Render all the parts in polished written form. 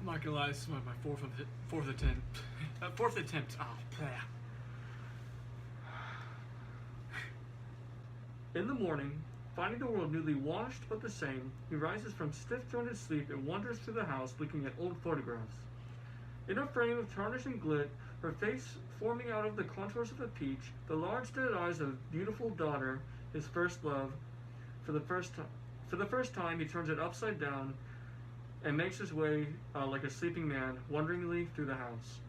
I'm not gonna lie, this is my fourth attempt. Fourth attempt. Oh, bleh. In the morning, finding the world newly washed but the same, he rises from stiff-jointed sleep and wanders through the house looking at old photographs. In a frame of tarnish and glit, her face forming out of the contours of a peach, the large dead eyes of beautiful daughter, his first love. For the first time, he turns it upside down and makes his way like a sleeping man, wonderingly through the house.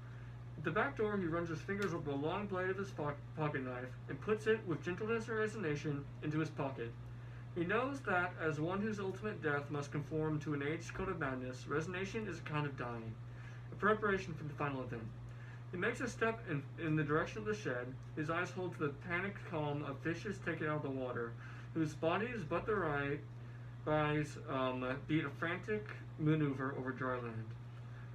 At the back door, he runs his fingers over the long blade of his pocket knife and puts it, with gentleness and resignation, into his pocket. He knows that, as one whose ultimate death must conform to an aged code of madness, resignation is a kind of dying, a preparation for the final event. He makes a step in the direction of the shed, his eyes hold to the panicked calm of fishes taken out of the water, whose bodies but their eyes beat a frantic maneuver over dry land.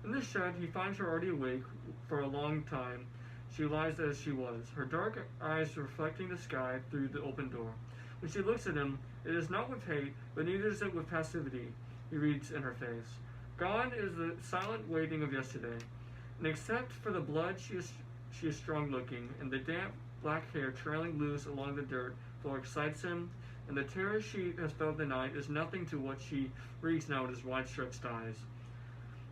In the shed, he finds her already awake for a long time. She lies as she was, her dark eyes reflecting the sky through the open door. When she looks at him, it is not with hate, but neither is it with passivity, he reads in her face. Gone is the silent waiting of yesterday, and except for the blood, she is strong-looking, and the damp black hair trailing loose along the dirt floor excites him, and the terror she has felt the night is nothing to what she reads now with his wide-stretched eyes.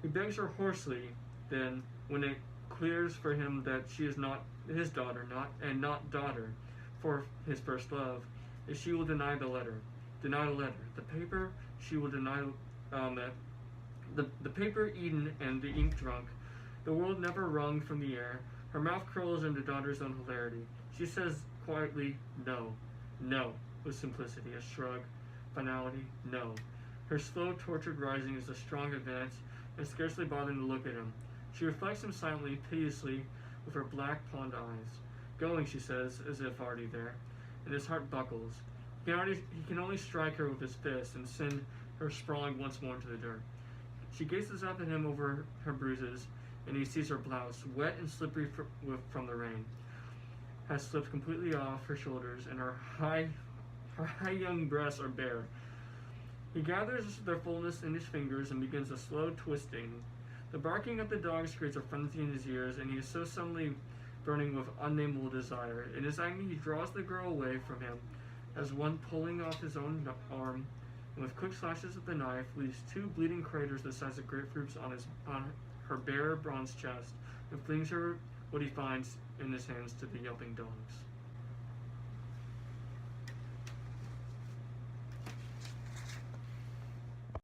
He begs her hoarsely, then, when it clears for him that she is not his daughter, not daughter, for his first love, if she will deny the letter. The paper she will deny, the paper eaten and the ink drunk, the world never wrung from the air. Her mouth curls into daughter's own hilarity. She says quietly, no, with simplicity, a shrug, finality, no. Her slow, tortured rising is a strong advance, and scarcely bothering to look at him. She reflects him silently, piteously, with her black pond eyes. Going, she says, as if already there, and his heart buckles. He can only strike her with his fist and send her sprawling once more into the dirt. She gazes up at him over her bruises, and he sees her blouse, wet and slippery from the rain, has slipped completely off her shoulders, and her high young breasts are bare. He gathers their fullness in his fingers and begins a slow twisting. The barking of the dogs creates a frenzy in his ears, and he is so suddenly burning with unnameable desire. In his agony, he draws the girl away from him, as one pulling off his own arm, and with quick slashes of the knife, leaves two bleeding craters the size of grapefruits on her bare bronze chest, and flings her what he finds in his hands to the yelping dogs.